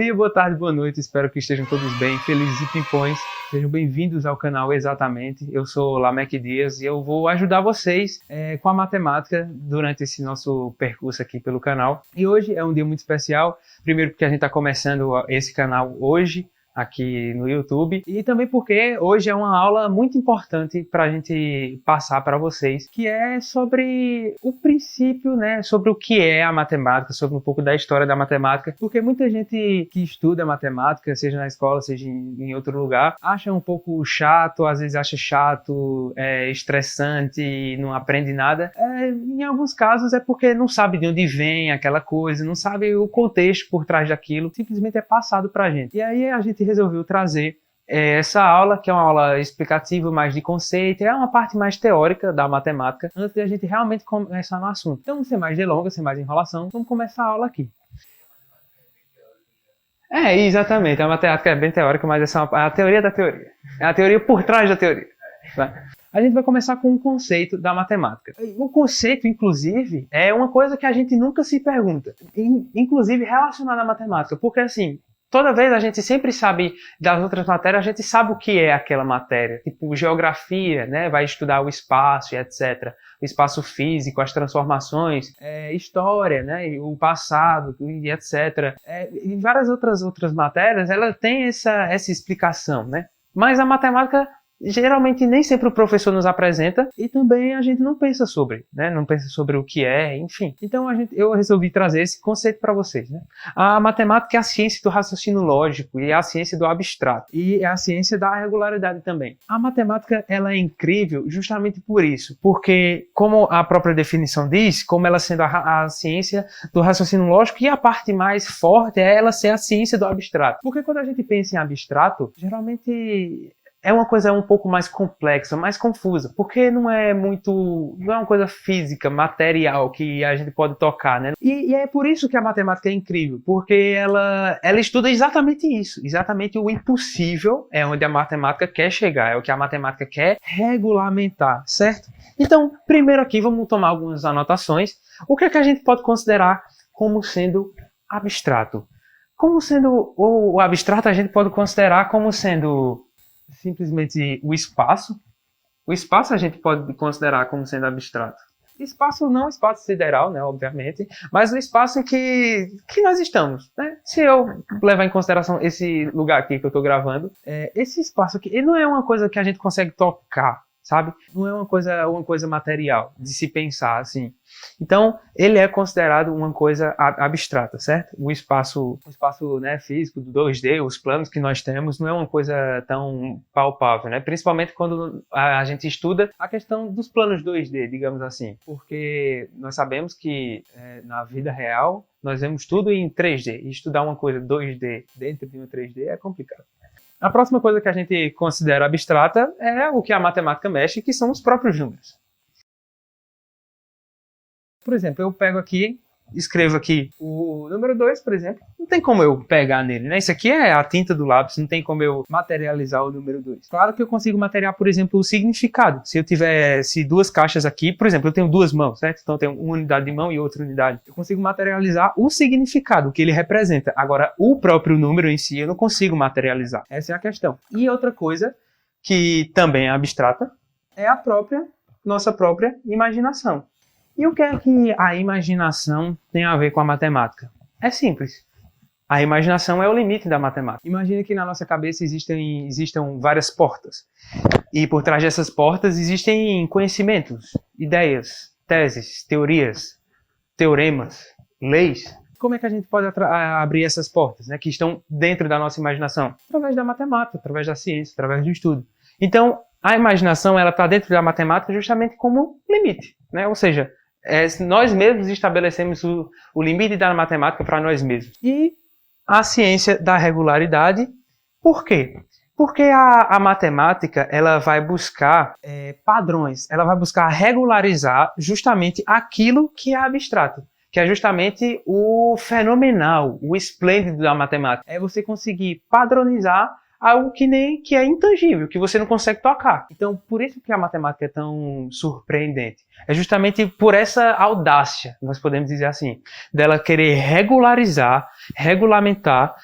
dia, boa tarde, boa noite, espero que estejam todos bem, felizes e pimpões. Sejam bem-vindos ao canal Exatamente. Eu sou Lameque Dias e eu vou ajudar vocês com a matemática durante esse nosso percurso aqui pelo canal. E hoje é um dia muito especial, primeiro porque a gente está começando esse canal hoje, aqui no YouTube, e também porque hoje é uma aula muito importante para a gente passar para vocês, que é sobre o princípio, né, sobre o que é a matemática, sobre um pouco da história da matemática, porque muita gente que estuda matemática, seja na escola, seja em outro lugar, acha um pouco chato, às vezes acha chato, estressante e não aprende nada. Em alguns casos é porque não sabe de onde vem aquela coisa, não sabe o contexto por trás daquilo, simplesmente é passado para a gente. E aí a gente resolveu trazer essa aula, que é uma aula explicativa, mais de conceito, é uma parte mais teórica da matemática, antes de a gente realmente começar no assunto. Então, sem mais delongas, sem mais enrolação, vamos começar a aula aqui. Exatamente, a matemática é bem teórica, mas essa é a teoria da teoria. É a teoria por trás da teoria. Tá? A gente vai começar com o conceito da matemática. O conceito, inclusive, é uma coisa que a gente nunca se pergunta, inclusive relacionada à matemática, porque assim, toda vez a gente sempre sabe das outras matérias, a gente sabe o que é aquela matéria. Tipo, geografia, né? Vai estudar o espaço e etc. O espaço físico, as transformações, história, né? O passado e etc. E várias outras matérias, ela tem essa explicação, né? Mas a matemática, geralmente nem sempre o professor nos apresenta e também a gente não pensa sobre, né? Não pensa sobre o que é, enfim. Então eu resolvi trazer esse conceito para vocês, né? A matemática é a ciência do raciocínio lógico e é a ciência do abstrato e é a ciência da regularidade também. A matemática, ela é incrível justamente por isso, porque como a própria definição diz, como ela sendo a ciência do raciocínio lógico, e a parte mais forte é ela ser a ciência do abstrato. Porque quando a gente pensa em abstrato, geralmente é uma coisa um pouco mais complexa, mais confusa, porque não é uma coisa física, material, que a gente pode tocar, né? E é por isso que a matemática é incrível, porque ela estuda exatamente isso, exatamente o impossível é onde a matemática quer chegar, é o que a matemática quer regulamentar, certo? Então, primeiro aqui vamos tomar algumas anotações. O que é que a gente pode considerar como sendo abstrato? Como sendo o abstrato, a gente pode considerar como sendo simplesmente o espaço. O espaço a gente pode considerar como sendo abstrato. Espaço não espaço sideral, né, obviamente, mas o espaço em que nós estamos, né? Se eu levar em consideração esse lugar aqui que eu estou gravando, esse espaço aqui, ele não é uma coisa que a gente consegue tocar, sabe? Não é uma coisa material de se pensar assim. Então, ele é considerado uma coisa abstrata, certo? O espaço, né, físico do 2D, os planos que nós temos, não é uma coisa tão palpável, né? Principalmente quando a gente estuda a questão dos planos 2D, digamos assim. Porque nós sabemos que na vida real, nós vemos tudo em 3D. E estudar uma coisa 2D dentro de um 3D é complicado. A próxima coisa que a gente considera abstrata é o que a matemática mexe, que são os próprios números. Por exemplo, eu pego aqui, escrevo aqui o número 2, por exemplo, não tem como eu pegar nele, né? Isso aqui é a tinta do lápis, não tem como eu materializar o número 2. Claro que eu consigo materializar, por exemplo, o significado. Se eu tivesse duas caixas aqui, por exemplo, eu tenho duas mãos, certo? Então eu tenho uma unidade de mão e outra unidade. Eu consigo materializar o significado, o que ele representa. Agora, o próprio número em si, eu não consigo materializar. Essa é a questão. E outra coisa, que também é abstrata, é a nossa própria imaginação. E o que é que a imaginação tem a ver com a matemática? É simples. A imaginação é o limite da matemática. Imagine que na nossa cabeça existam várias portas. E por trás dessas portas existem conhecimentos, ideias, teses, teorias, teoremas, leis. Como é que a gente pode abrir essas portas, né, que estão dentro da nossa imaginação? Através da matemática, através da ciência, através do estudo. Então, a imaginação está dentro da matemática justamente como limite, né? Ou seja, nós mesmos estabelecemos o limite da matemática para nós mesmos. E a ciência da regularidade, por quê? Porque a matemática ela vai buscar padrões, ela vai buscar regularizar justamente aquilo que é abstrato, que é justamente o fenomenal, o esplêndido da matemática. É você conseguir padronizar algo que é intangível, que você não consegue tocar. Então, por isso que a matemática é tão surpreendente. É justamente por essa audácia, nós podemos dizer assim, dela querer regularizar, regulamentar,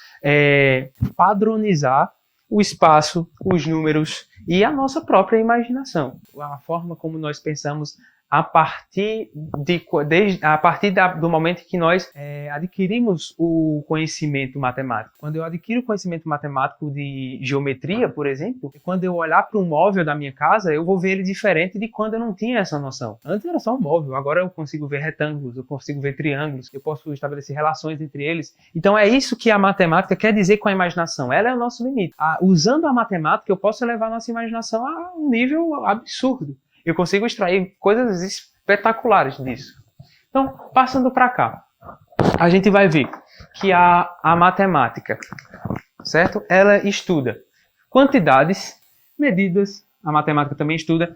padronizar o espaço, os números e a nossa própria imaginação. A forma como nós pensamos a partir do momento que nós adquirimos o conhecimento matemático. Quando eu adquiro o conhecimento matemático de geometria, por exemplo, quando eu olhar para um móvel da minha casa, eu vou ver ele diferente de quando eu não tinha essa noção. Antes era só um móvel, agora eu consigo ver retângulos, eu consigo ver triângulos, eu posso estabelecer relações entre eles. Então é isso que a matemática quer dizer com a imaginação. Ela é o nosso limite. Usando a matemática, eu posso elevar a nossa imaginação a um nível absurdo. Eu consigo extrair coisas espetaculares disso. Então, passando para cá, a gente vai ver que a matemática, certo? Ela estuda quantidades, medidas, a matemática também estuda.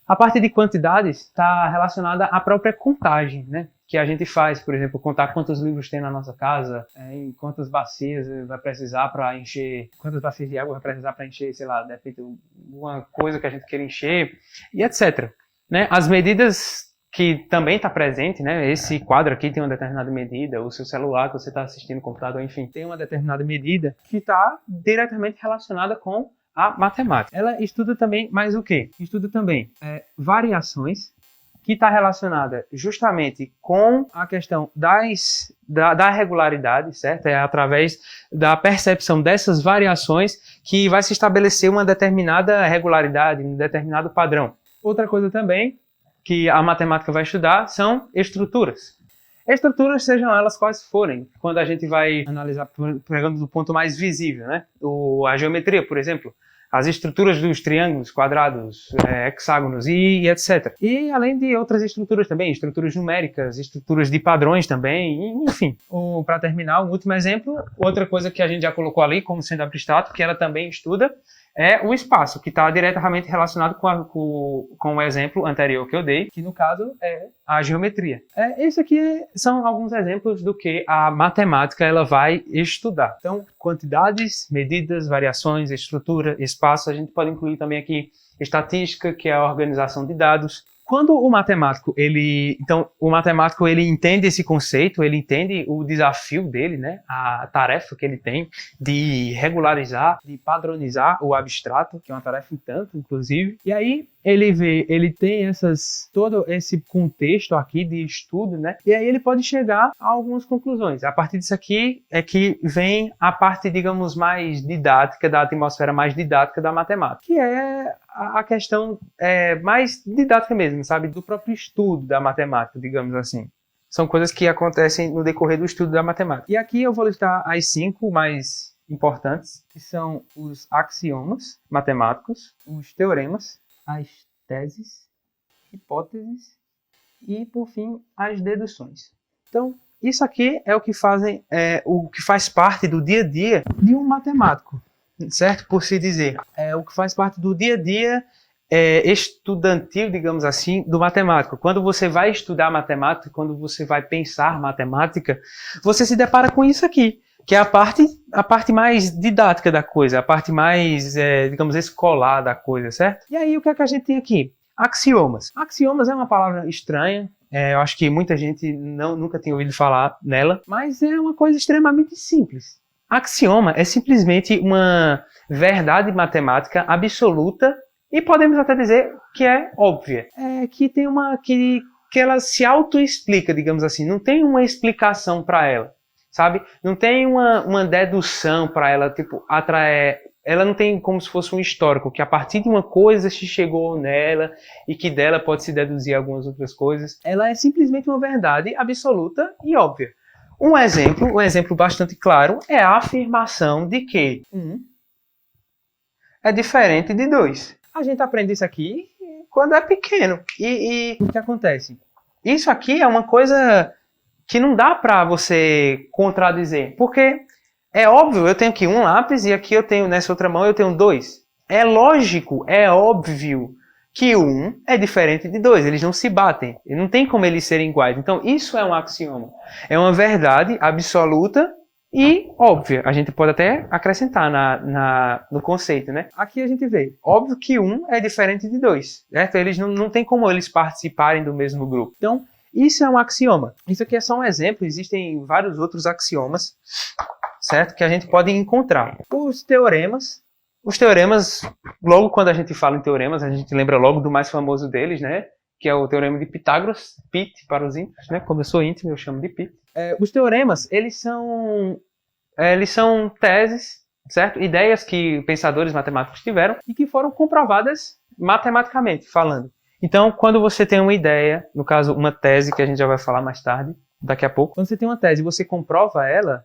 A parte de quantidades está relacionada à própria contagem, né? Que a gente faz, por exemplo, contar quantos livros tem na nossa casa, em quantas bacias vai precisar para encher, quantas bacias de água vai precisar para encher, sei lá, de repente, uma coisa que a gente queira encher, e etc. Né? As medidas que também está presente, né? Esse quadro aqui tem uma determinada medida, o seu celular que você está assistindo, o computador, enfim, tem uma determinada medida que está diretamente relacionada com a matemática. Ela estuda também mais o quê? Estuda também variações, que está relacionada justamente com a questão da regularidade, certo? É através da percepção dessas variações que vai se estabelecer uma determinada regularidade, um determinado padrão. Outra coisa também que a matemática vai estudar são estruturas. Estruturas, sejam elas quais forem, quando a gente vai analisar, pegando do ponto mais visível, né? A geometria, por exemplo. As estruturas dos triângulos, quadrados, hexágonos e etc. E além de outras estruturas também, estruturas numéricas, estruturas de padrões também, enfim. Para terminar, um último exemplo, outra coisa que a gente já colocou ali como sendo abstrato, que ela também estuda, é o espaço, que está diretamente relacionado com o exemplo anterior que eu dei, que no caso é a geometria. Esse aqui são alguns exemplos do que a matemática ela vai estudar. Então, quantidades, medidas, variações, estrutura, espaço, a gente pode incluir também aqui estatística, que é a organização de dados. Quando o matemático, ele entende esse conceito, ele entende o desafio dele, né? A tarefa que ele tem de regularizar, de padronizar o abstrato, que é uma tarefa em tanto, inclusive. E aí ele tem todo esse contexto aqui de estudo, né? E aí ele pode chegar a algumas conclusões. A partir disso aqui é que vem a parte, digamos, mais didática, da atmosfera mais didática da matemática, que é a questão mais didática mesmo, sabe? Do próprio estudo da matemática, digamos assim. São coisas que acontecem no decorrer do estudo da matemática. E aqui eu vou listar as 5 mais importantes, que são os axiomas matemáticos, os teoremas, as teses, hipóteses e, por fim, as deduções. Então, isso aqui é o que faz parte do dia a dia de um matemático, certo? Por se dizer. É o que faz parte do dia a dia estudantil, digamos assim, do matemático. Quando você vai estudar matemática, quando você vai pensar matemática, você se depara com isso aqui, que é a parte mais didática da coisa, a parte mais, digamos, escolar da coisa, certo? E aí, o que é que a gente tem aqui? Axiomas. Axiomas é uma palavra estranha, eu acho que muita gente nunca tem ouvido falar nela, mas é uma coisa extremamente simples. Axioma é simplesmente uma verdade matemática absoluta e podemos até dizer que é óbvia. Que tem que ela se auto-explica, digamos assim, não tem uma explicação para ela. Sabe? Não tem uma dedução para ela, tipo, ela não tem como se fosse um histórico, que a partir de uma coisa se chegou nela e que dela pode se deduzir algumas outras coisas. Ela é simplesmente uma verdade absoluta e óbvia. Um exemplo bastante claro é a afirmação de que 1 é diferente de 2. A gente aprende isso aqui quando é pequeno. E o que acontece? Isso aqui é uma coisa que não dá para você contradizer, porque é óbvio, eu tenho aqui um lápis e aqui eu tenho, nessa outra mão eu tenho 2. É lógico, é óbvio que 1 é diferente de 2, eles não se batem, e não tem como eles serem iguais. Então isso é um axioma, é uma verdade absoluta E, óbvio, a gente pode até acrescentar no conceito, né? Aqui a gente vê, óbvio que 1 é diferente de 2, certo? Eles não tem como eles participarem do mesmo grupo. Então, isso é um axioma. Isso aqui é só um exemplo, existem vários outros axiomas, certo? Que a gente pode encontrar. Os teoremas, logo quando a gente fala em teoremas, a gente lembra logo do mais famoso deles, né? Que é o teorema de Pitágoras, Pit para os íntimos, né? Como eu sou íntimo, eu chamo de Pit. Os teoremas, eles são teses, certo? Ideias que pensadores matemáticos tiveram e que foram comprovadas matematicamente falando. Então, quando você tem uma ideia, no caso, uma tese, que a gente já vai falar mais tarde, daqui a pouco, quando você tem uma tese e você comprova ela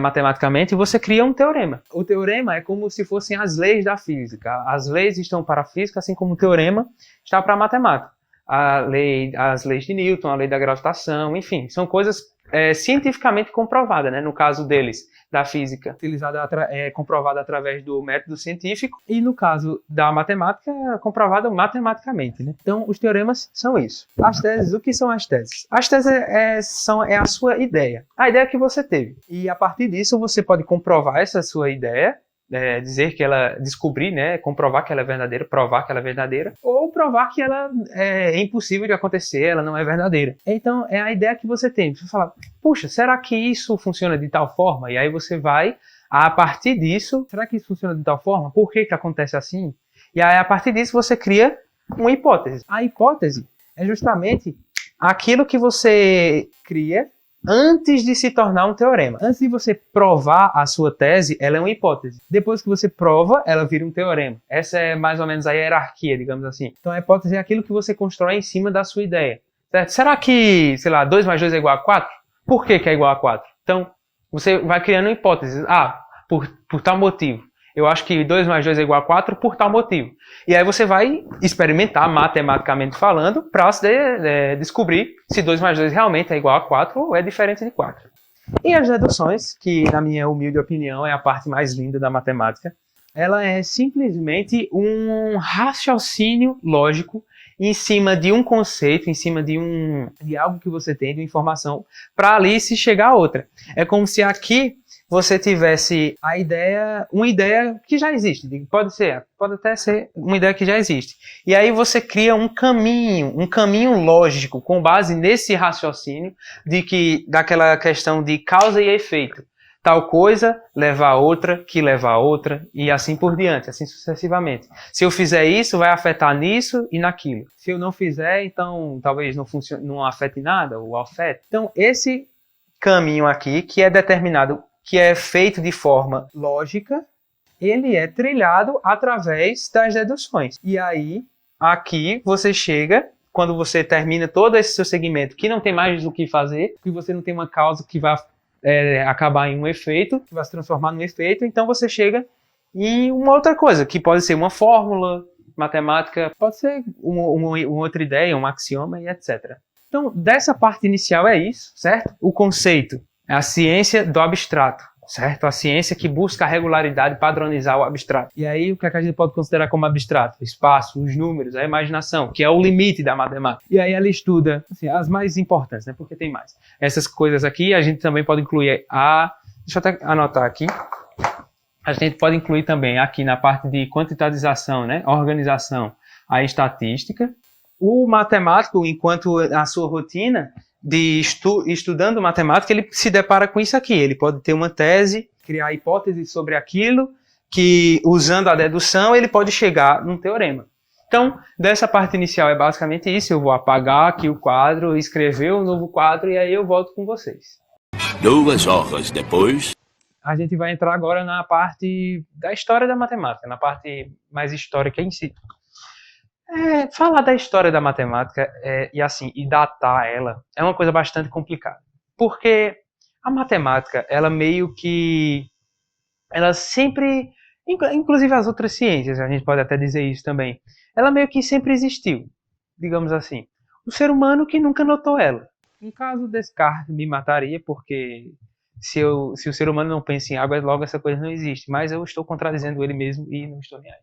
matematicamente, você cria um teorema. O teorema é como se fossem as leis da física. As leis estão para a física, assim como o teorema está para a matemática. As leis de Newton, a lei da gravitação, enfim, são coisas cientificamente comprovadas, né? No caso deles, da física, comprovada através do método científico, e no caso da matemática, comprovada matematicamente, né? Então, os teoremas são isso. As teses, o que são as teses? As teses é a sua ideia, a ideia que você teve. E a partir disso, você pode comprovar essa sua ideia, dizer que ela, descobrir, né, comprovar que ela é verdadeira, provar que ela é verdadeira, ou provar que ela é impossível de acontecer, ela não é verdadeira. Então, é a ideia que você tem. Você fala, puxa, será que isso funciona de tal forma? E aí você vai, a partir disso, será que isso funciona de tal forma? Por que que acontece assim? E aí, a partir disso, você cria uma hipótese. A hipótese é justamente aquilo que você cria antes de se tornar um teorema. Antes de você provar a sua tese, ela é uma hipótese. Depois que você prova, ela vira um teorema. Essa é mais ou menos a hierarquia, digamos assim. Então a hipótese é aquilo que você constrói em cima da sua ideia. Certo? Será que, 2 mais 2 é igual a 4? Por que é igual a 4? Então, você vai criando hipóteses. Por tal motivo. Eu acho que 2 mais 2 é igual a 4 por tal motivo. E aí você vai experimentar, matematicamente falando, para descobrir se 2 mais 2 realmente é igual a 4 ou é diferente de 4. E as deduções, que na minha humilde opinião é a parte mais linda da matemática, ela é simplesmente um raciocínio lógico em cima de um conceito, em cima de algo que você tem, de uma informação, para ali se chegar a outra. É como se aqui você tivesse uma ideia que já existe. Pode até ser uma ideia que já existe. E aí você cria um caminho lógico com base nesse raciocínio daquela questão de causa e efeito. Tal coisa leva a outra, que leva a outra, e assim por diante, assim sucessivamente. Se eu fizer isso, vai afetar nisso e naquilo. Se eu não fizer, então talvez não afete nada, ou afete. Então, esse caminho aqui, que é determinado, que é feito de forma lógica, ele é trilhado através das deduções. E aí, aqui você chega, quando você termina todo esse seu segmento, que não tem mais o que fazer, que você não tem uma causa que vai acabar em um efeito, que vai se transformar num efeito, então você chega em uma outra coisa, que pode ser uma fórmula matemática, pode ser uma outra ideia, um axioma e etc. Então, dessa parte inicial é isso, certo? O conceito é a ciência do abstrato, certo? A ciência que busca a regularidade, padronizar o abstrato. E aí, o que a gente pode considerar como abstrato? O espaço, os números, a imaginação, que é o limite da matemática. E aí ela estuda as mais importantes, né? Porque tem mais. Essas coisas aqui, a gente também pode incluir deixa eu até anotar aqui. A gente pode incluir também aqui na parte de quantitatização, né? Organização, a estatística. O matemático, enquanto a sua rotina de estudando matemática, ele se depara com isso aqui. Ele pode ter uma tese, criar hipóteses sobre aquilo, que usando a dedução ele pode chegar num teorema. Então, dessa parte inicial é basicamente isso. Eu vou apagar aqui o quadro, escrever um novo quadro e aí eu volto com vocês. 2 horas depois... A gente vai entrar agora na parte da história da matemática, na parte mais histórica em si. Falar da história da matemática e datar ela é uma coisa bastante complicada. Porque a matemática, ela meio que... Ela sempre... Inclusive as outras ciências, a gente pode até dizer isso também. Ela meio que sempre existiu, digamos assim. O ser humano que nunca notou ela. No caso, Descartes me mataria porque se o ser humano não pensa em água, logo essa coisa não existe. Mas eu estou contradizendo ele mesmo e não estou nem aí.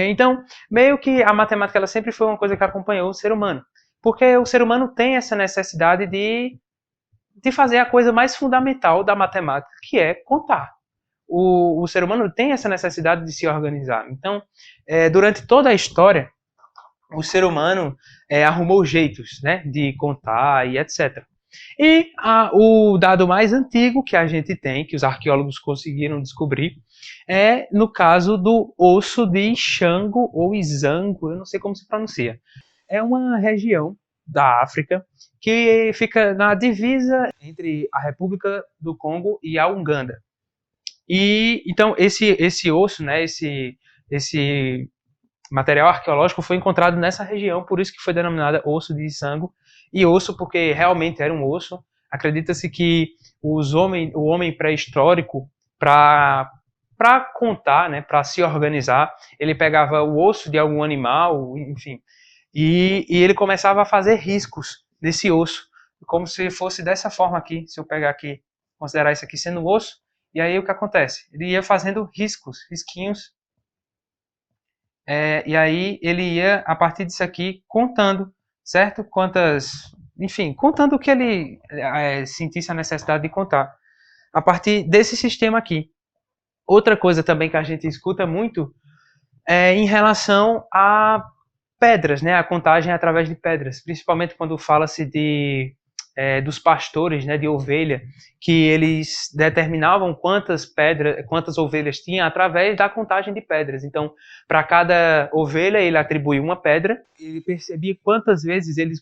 Então, meio que a matemática ela sempre foi uma coisa que acompanhou o ser humano. Porque o ser humano tem essa necessidade de de fazer a coisa mais fundamental da matemática, que é contar. O ser humano tem essa necessidade de se organizar. Então, durante toda a história, o ser humano arrumou jeitos, né, de contar e etc. E o dado mais antigo que a gente tem, que os arqueólogos conseguiram descobrir, é no caso do osso de Xango ou Izango, eu não sei como se pronuncia. É uma região da África que fica na divisa entre a República do Congo e a Uganda. E então esse osso, né, esse material arqueológico foi encontrado nessa região, por isso que foi denominada osso de Izango. E osso porque realmente era um osso. Acredita-se que o homem pré-histórico, para contar, né, para se organizar, ele pegava o osso de algum animal, enfim, e ele começava a fazer riscos nesse osso, como se fosse dessa forma aqui. Se eu pegar aqui, considerar isso aqui sendo osso, e aí o que acontece? Ele ia fazendo risquinhos, e aí ele ia, a partir disso aqui, contando, certo? Enfim, contando o que ele sentisse a necessidade de contar. A partir desse sistema aqui. Outra coisa também que a gente escuta muito é em relação a pedras, né? A contagem através de pedras. Principalmente quando fala-se dos pastores, né, de ovelha, que eles determinavam quantas ovelhas tinham através da contagem de pedras. Então, para cada ovelha, ele atribuía uma pedra, ele percebia quantas vezes ele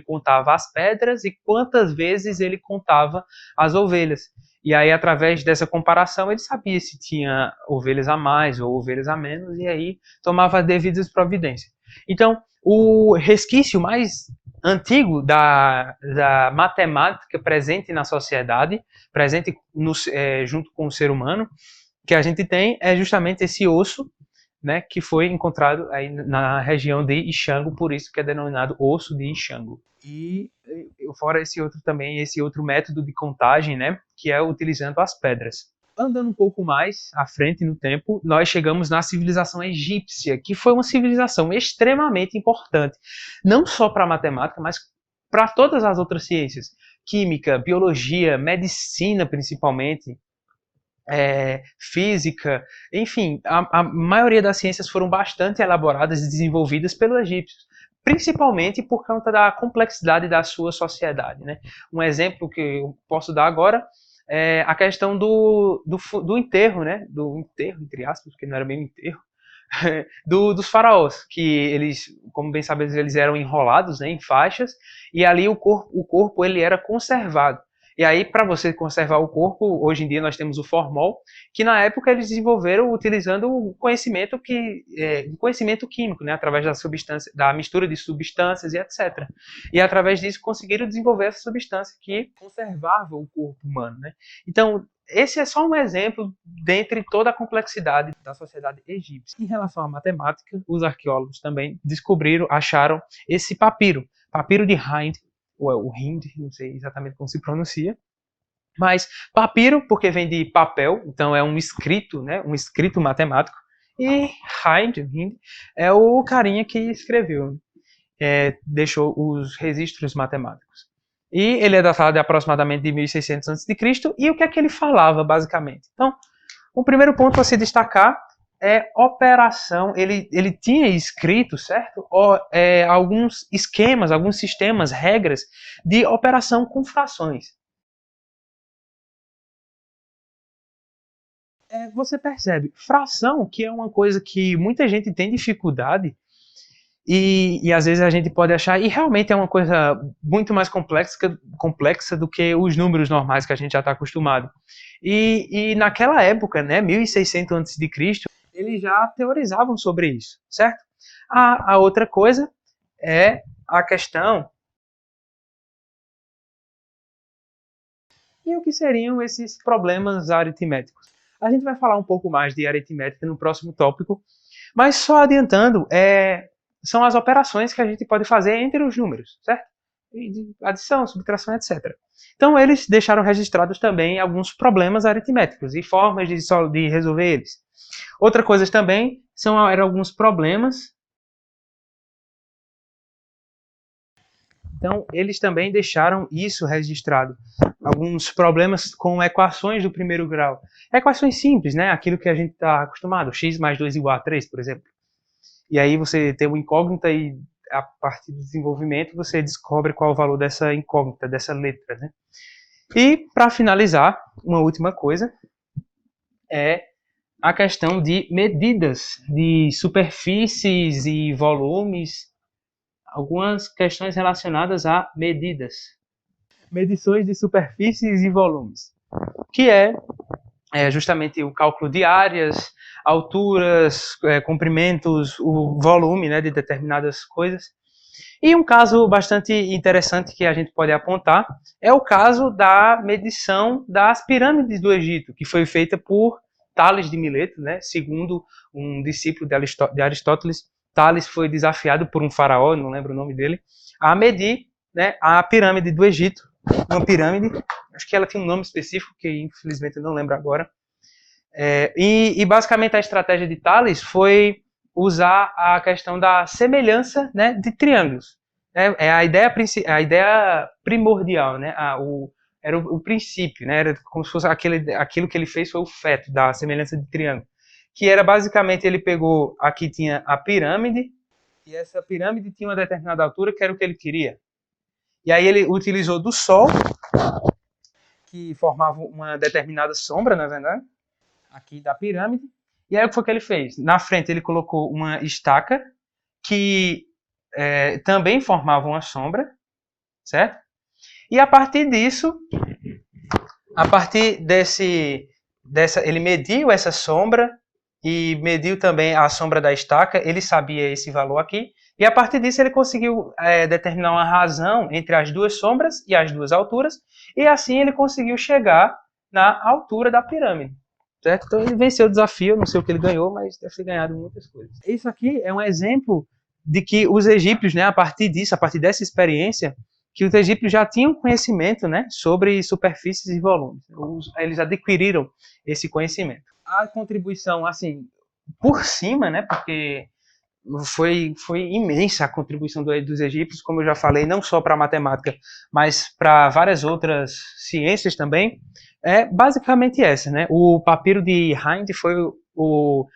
contava as pedras e quantas vezes ele contava as ovelhas. E aí, através dessa comparação, ele sabia se tinha ovelhas a mais ou ovelhas a menos, e aí tomava devidas providências. Então, o resquício mais antigo da matemática presente na sociedade, presente junto com o ser humano, que a gente tem é justamente esse osso, né, que foi encontrado aí na região de Ixango, por isso que é denominado osso de Ixango. E fora esse outro método de contagem, né, que é utilizando as pedras. Andando um pouco mais à frente no tempo, nós chegamos na civilização egípcia, que foi uma civilização extremamente importante, não só para a matemática, mas para todas as outras ciências, química, biologia, medicina principalmente, física, enfim, a maioria das ciências foram bastante elaboradas e desenvolvidas pelos egípcios, principalmente por conta da complexidade da sua sociedade, né? Um exemplo que eu posso dar agora é a questão do enterro, né? Do enterro, entre aspas, porque não era bem um enterro, dos faraós, que eles, como bem sabemos, eles eram enrolados, né, em faixas, e ali o corpo ele era conservado. E aí, para você conservar o corpo, hoje em dia nós temos o formol, que na época eles desenvolveram utilizando o conhecimento químico, né, através da mistura de substâncias e etc. E através disso conseguiram desenvolver essa substância que conservava o corpo humano, né? Então, esse é só um exemplo dentre toda a complexidade da sociedade egípcia. Em relação à matemática, os arqueólogos também acharam esse papiro de Hind, ou Hind, não sei exatamente como se pronuncia, mas papiro porque vem de papel, então é um escrito, né, um escrito matemático, e Hind é o carinha que escreveu, deixou os registros matemáticos. E ele é datado de aproximadamente de 1600 a.C. E o que é que ele falava, basicamente? Então, o primeiro ponto a se destacar é operação. Ele tinha escrito, certo? Alguns esquemas, alguns sistemas, regras de operação com frações. Você percebe, fração, que é uma coisa que muita gente tem dificuldade, e às vezes a gente pode achar, e realmente é uma coisa muito mais complexa do que os números normais que a gente já está acostumado. E naquela época, né, 1600 a.C., eles já teorizavam sobre isso, certo? A outra coisa é a questão. E o que seriam esses problemas aritméticos? A gente vai falar um pouco mais de aritmética no próximo tópico, mas só adiantando, são as operações que a gente pode fazer entre os números, certo? De adição, subtração, etc. Então, eles deixaram registrados também alguns problemas aritméticos e formas de resolver eles. Outra coisa também eram alguns problemas Então, eles também deixaram isso registrado. Alguns problemas com equações do primeiro grau. Equações simples, né? Aquilo que a gente está acostumado. X mais 2 igual a 3, por exemplo. E aí você tem uma incógnita e, a partir do desenvolvimento, você descobre qual é o valor dessa incógnita, dessa letra, né? E, para finalizar, uma última coisa é a questão de medidas de superfícies e volumes, algumas questões relacionadas a medidas. Medições de superfícies e volumes, que é justamente o cálculo de áreas, alturas, comprimentos, o volume, né, de determinadas coisas. E um caso bastante interessante que a gente pode apontar é o caso da medição das pirâmides do Egito, que foi feita por Tales de Mileto, né? Segundo um discípulo de Aristóteles. Tales foi desafiado por um faraó, não lembro o nome dele, a medir, né, a pirâmide do Egito. Uma pirâmide, acho que ela tinha um nome específico, que infelizmente eu não lembro agora. E basicamente a estratégia de Tales foi usar a questão da semelhança, né, de triângulos. É a ideia primordial, né? Era o princípio, né? Era como se fosse aquilo que ele fez foi o feto da semelhança de triângulo, que era basicamente ele pegou, aqui tinha a pirâmide, e essa pirâmide tinha uma determinada altura, que era o que ele queria. E aí ele utilizou do Sol, que formava uma determinada sombra, na verdade, aqui da pirâmide. E aí o que foi que ele fez? Na frente ele colocou uma estaca que também formava uma sombra, certo? E a partir disso, ele mediu essa sombra e mediu também a sombra da estaca, ele sabia esse valor aqui, e a partir disso ele conseguiu determinar uma razão entre as duas sombras e as duas alturas, e assim ele conseguiu chegar na altura da pirâmide. Certo? Então ele venceu o desafio, não sei o que ele ganhou, mas deve ter ganhado muitas coisas. Isso aqui é um exemplo de que os egípcios, né, a partir dessa experiência, que os egípcios já tinham conhecimento, né, sobre superfícies e volumes. Eles adquiriram esse conhecimento. A contribuição, assim, por cima, né, porque foi imensa a contribuição dos egípcios, como eu já falei, não só para a matemática, mas para várias outras ciências também. É basicamente essa, né? O papiro de Hind foi o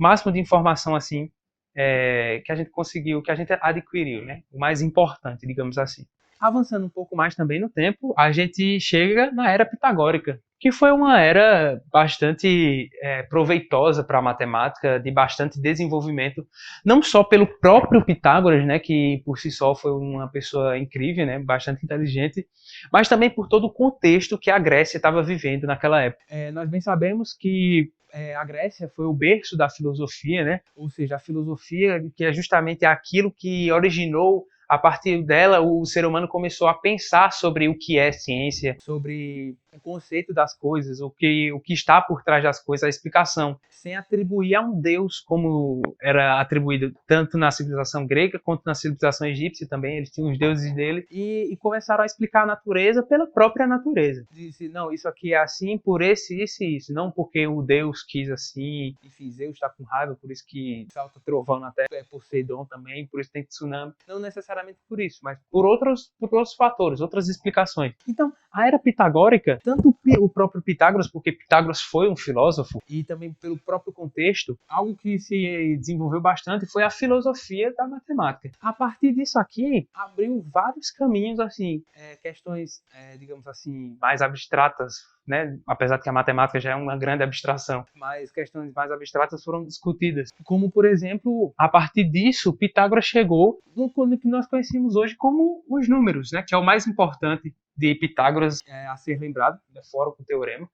máximo de informação assim que a gente conseguiu, que a gente adquiriu, né? O mais importante, digamos assim. Avançando um pouco mais também no tempo, a gente chega na era pitagórica, que foi uma era bastante proveitosa para a matemática, de bastante desenvolvimento, não só pelo próprio Pitágoras, né, que por si só foi uma pessoa incrível, né, bastante inteligente, mas também por todo o contexto que a Grécia estava vivendo naquela época. Nós bem sabemos que a Grécia foi o berço da filosofia, né, ou seja, a filosofia que é justamente aquilo que originou. A partir dela, o ser humano começou a pensar sobre o que é ciência, sobre o conceito das coisas, o que está por trás das coisas, a explicação, sem atribuir a um deus, como era atribuído tanto na civilização grega quanto na civilização egípcia também. Eles tinham os deuses dele e começaram a explicar a natureza pela própria natureza. Disse, não, isso aqui é assim por isso e isso, não porque o deus quis assim, enfim, Zeus está com raiva, por isso que salta trovão na terra, é Poseidon também, por isso tem tsunami. Não necessariamente por isso, mas por outros fatores, outras explicações. Então, a era pitagórica, tanto o próprio Pitágoras, porque Pitágoras foi um filósofo, e também pelo próprio contexto, algo que se desenvolveu bastante foi a filosofia da matemática. A partir disso aqui, abriu vários caminhos, assim, questões, digamos assim, mais abstratas, né? Apesar de que a matemática já é uma grande abstração, mas questões mais abstratas foram discutidas. Como, por exemplo, a partir disso, Pitágoras chegou no que nós conhecemos hoje como os números, né? Que é o mais importante de Pitágoras a ser lembrado, fora o teorema.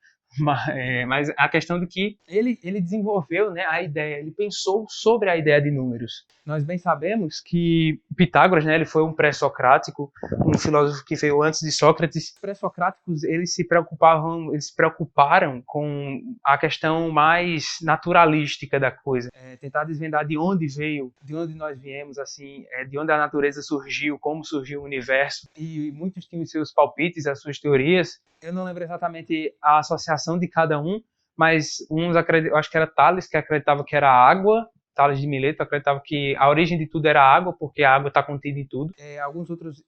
Mas a questão de que ele desenvolveu, né, a ideia, ele pensou sobre a ideia de números. Nós bem sabemos que Pitágoras, né, ele foi um pré-socrático, um filósofo que veio antes de Sócrates. Os pré-socráticos, eles se preocuparam com a questão mais naturalística da coisa, tentar desvendar de onde veio, de onde nós viemos, assim, de onde a natureza surgiu, como surgiu o universo. E muitos tinham seus palpites, as suas teorias. Eu não lembro exatamente a associação de cada um, mas uns eu acho que era Tales, que acreditava que era a água, Tales de Mileto acreditava que a origem de tudo era a água, porque a água está contida em tudo. Alguns outros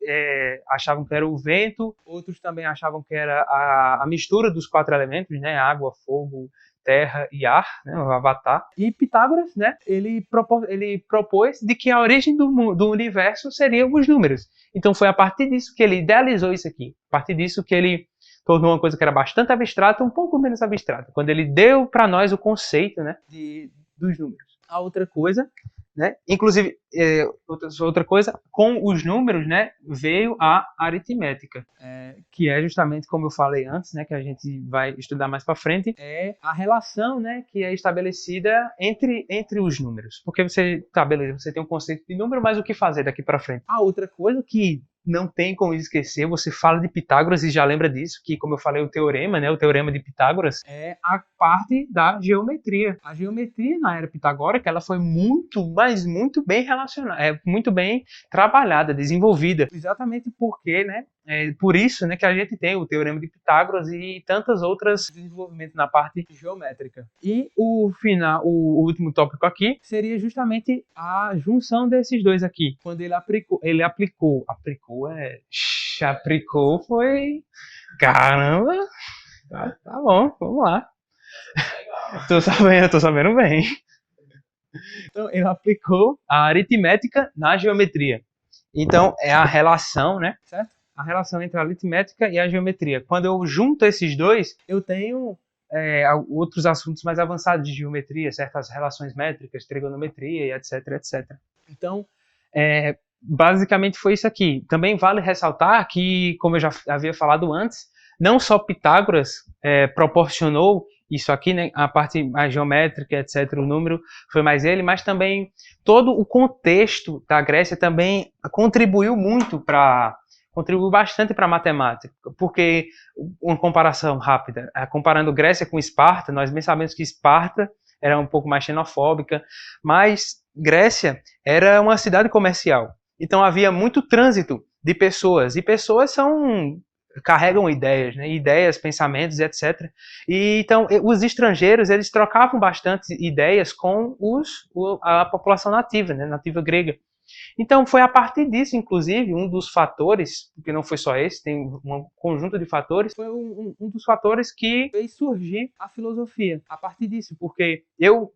achavam que era o vento, outros também achavam que era a mistura dos 4 elementos, né? Água, fogo, terra e ar, né, o Avatar. E Pitágoras, né, ele propôs de que a origem do universo seriam os números. Então foi a partir disso que ele idealizou isso aqui. A partir disso que ele tornou uma coisa que era bastante abstrata um pouco menos abstrata. Quando ele deu para nós o conceito, né, dos números. A outra coisa, né, inclusive, outra coisa, com os números, né, veio a aritmética, que é justamente, como eu falei antes, né, que a gente vai estudar mais para frente, é a relação, né, que é estabelecida entre os números. Porque você tem um conceito de número, mas o que fazer daqui para frente? A outra coisa que não tem como esquecer, você fala de Pitágoras e já lembra disso, que como eu falei, o teorema, né, o teorema de Pitágoras, é a parte da geometria. A geometria na era pitagórica, ela foi muito, mas muito bem relacionada, muito bem trabalhada, desenvolvida. Exatamente porque, né, por isso, né, que a gente tem o teorema de Pitágoras e tantas outras desenvolvimentos na parte geométrica. E o último tópico aqui seria justamente a junção desses dois aqui. Quando ele aplicou foi, caramba, tá bom, vamos lá. Tô sabendo bem. Então ele aplicou a aritmética na geometria. Então é a relação, né, certo? A relação entre a aritmética e a geometria. Quando eu junto esses dois, eu tenho outros assuntos mais avançados de geometria, certas relações métricas, trigonometria e etc, etc. Então, basicamente foi isso aqui. Também vale ressaltar que, como eu já havia falado antes, não só Pitágoras proporcionou isso aqui, né, a parte mais geométrica, etc, o número foi mais ele, mas também todo o contexto da Grécia também contribuiu bastante para a matemática, porque uma comparação rápida, comparando Grécia com Esparta, nós bem sabemos que Esparta era um pouco mais xenofóbica, mas Grécia era uma cidade comercial, então havia muito trânsito de pessoas, e pessoas carregam ideias, né? Ideias, pensamentos, etc. E então os estrangeiros eles trocavam bastante ideias com a população nativa, né? Nativa grega. Então foi a partir disso, inclusive, um dos fatores, porque não foi só esse, tem um conjunto de fatores, foi um dos fatores que fez surgir a filosofia. A partir disso, porque eu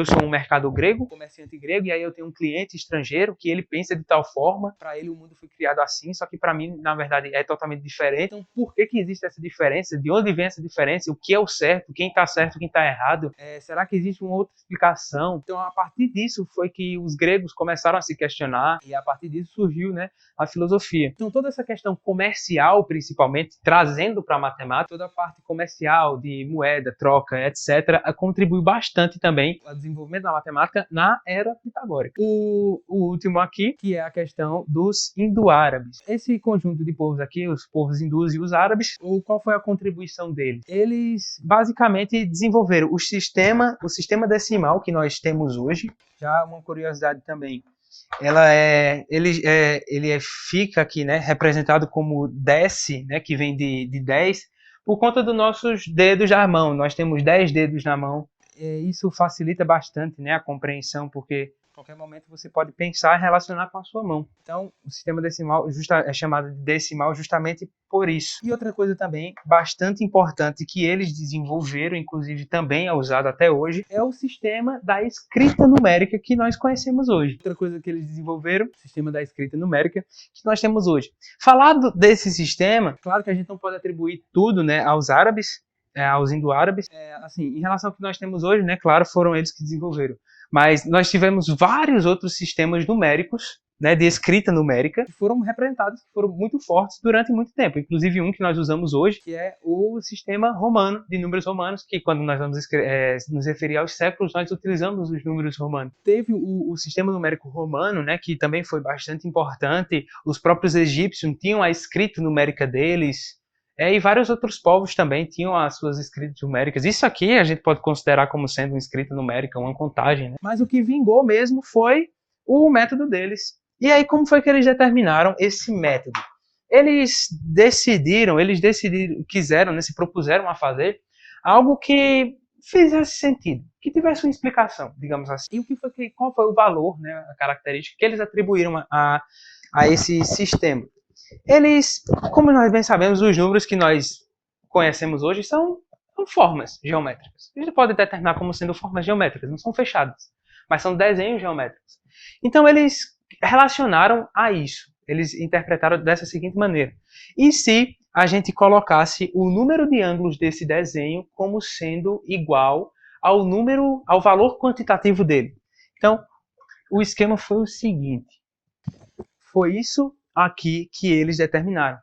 sou um mercado grego, comerciante grego, e aí eu tenho um cliente estrangeiro que ele pensa de tal forma, para ele o mundo foi criado assim, só que para mim, na verdade, é totalmente diferente. Então, por que existe essa diferença? De onde vem essa diferença? O que é o certo? Quem está certo? Quem está errado? Será que existe uma outra explicação? Então, a partir disso foi que os gregos começaram a se questionar, e a partir disso surgiu, né, a filosofia. Então toda essa questão comercial, principalmente, trazendo para a matemática, toda a parte comercial de moeda, troca, etc., contribuiu bastante também ao desenvolvimento da matemática na era pitagórica. O último aqui, que é a questão dos indo-árabes. Esse conjunto de povos aqui, os povos hindus e os árabes, qual foi a contribuição deles? Eles basicamente desenvolveram o sistema decimal que nós temos hoje. Já uma curiosidade também, ele fica aqui, né, representado como deci, né, que vem de 10, por conta dos nossos dedos da mão. Nós temos 10 dedos na mão. Isso facilita bastante, né, a compreensão, porque a qualquer momento você pode pensar e relacionar com a sua mão. Então, o sistema decimal é chamado de decimal justamente por isso. E outra coisa também bastante importante que eles desenvolveram, inclusive também é usado até hoje, é o sistema da escrita numérica que nós conhecemos hoje. Outra coisa que eles desenvolveram, o sistema da escrita numérica que nós temos hoje. Falado desse sistema, claro que a gente não pode atribuir tudo, né, aos árabes, aos indo-árabes. Assim, em relação ao que nós temos hoje, né, claro, foram eles que desenvolveram. Mas nós tivemos vários outros sistemas numéricos, né, de escrita numérica, que foram representados, que foram muito fortes durante muito tempo. Inclusive um que nós usamos hoje, que é o sistema romano, de números romanos, que quando nós vamos nos referir aos séculos, nós utilizamos os números romanos. Teve o sistema numérico romano, né, que também foi bastante importante. Os próprios egípcios tinham a escrita numérica deles. E vários outros povos também tinham as suas escritas numéricas. Isso aqui a gente pode considerar como sendo uma escrita numérica, uma contagem, né? Mas o que vingou mesmo foi o método deles. E aí, como foi que eles determinaram esse método? Eles quiseram, né, se propuseram a fazer algo que fizesse sentido, que tivesse uma explicação, digamos assim. E qual foi o valor, né, a característica que eles atribuíram a esse sistema? Eles, como nós bem sabemos, os números que nós conhecemos hoje são formas geométricas. A gente pode determinar como sendo formas geométricas, não são fechadas, mas são desenhos geométricos. Então eles relacionaram a isso. Eles interpretaram dessa seguinte maneira: e se a gente colocasse o número de ângulos desse desenho como sendo igual ao valor quantitativo dele? Então, o esquema foi o seguinte: foi isso aqui que eles determinaram.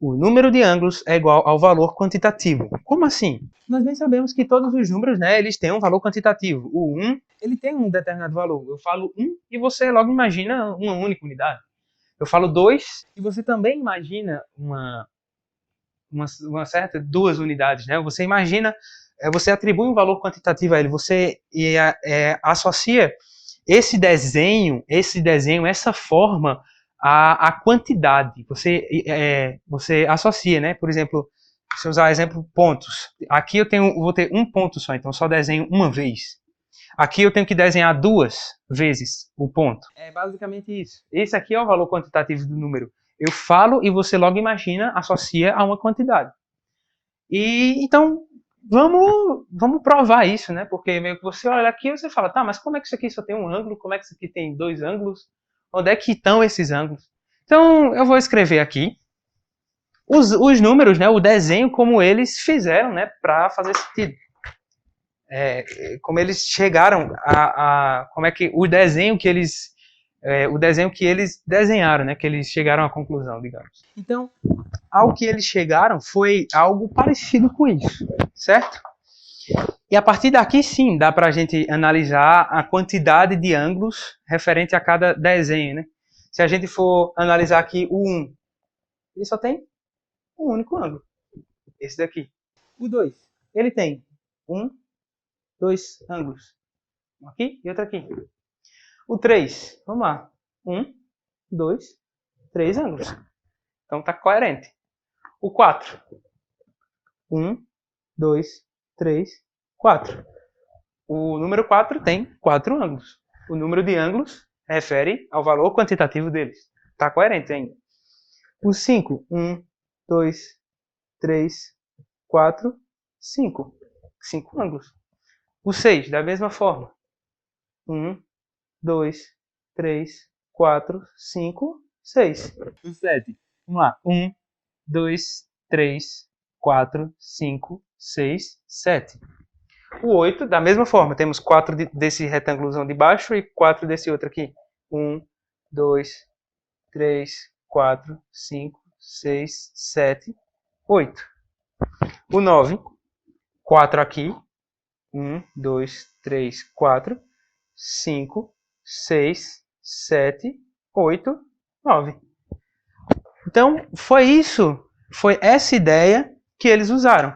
O número de ângulos é igual ao valor quantitativo. Como assim? Nós bem sabemos que todos os números, né, eles têm um valor quantitativo. O 1, ele tem um determinado valor. Eu falo 1 e você logo imagina uma única unidade. Eu falo 2 e você também imagina uma certa duas unidades, né? Você imagina, você atribui um valor quantitativo a ele, você associa esse desenho, essa forma a quantidade. Você associa, né? Por exemplo, se eu usar o exemplo pontos, aqui eu vou ter um ponto só, então só desenho uma vez. Aqui eu tenho que desenhar 2 vezes o ponto. É basicamente isso. Esse aqui é o valor quantitativo do número. Eu falo e você logo imagina, associa a uma quantidade. E então vamos provar isso, né? Porque meio que você olha aqui e você fala, tá, mas como é que isso aqui só tem um ângulo? Como é que isso aqui tem 2 ângulos? Onde é que estão esses ângulos? Então eu vou escrever aqui os números, né? O desenho como eles fizeram, né? Para fazer sentido. Como eles chegaram como é que o desenho que eles desenharam, né, que eles chegaram à conclusão, digamos. Então, ao que eles chegaram foi algo parecido com isso, certo? E a partir daqui, sim, dá para a gente analisar a quantidade de ângulos referente a cada desenho, né? Se a gente for analisar aqui o 1, ele só tem um único ângulo, esse daqui. O 2, ele tem 2 ângulos. Um aqui e outro aqui. O 3, vamos lá. 2, 3 ângulos. Então está coerente. O 4. 2, 3, 4. O número 4 tem 4 ângulos. O número de ângulos refere ao valor quantitativo deles. Está coerente ainda. O 5. 2, 3, 4, 5. 5 ângulos. O 6, da mesma forma. 2, 3, 4, 5, 6. O 7. Vamos lá. 2, 3, 4, 5, 6, 7. O 8, da mesma forma. Temos 4 desse retângulozão de baixo e 4 desse outro aqui. 2, 3, 4, 5, 6, 7, 8. O 9. 4 aqui. 2, 3, 4, 5, 6, 7, 8, 9. Então, foi essa ideia que eles usaram.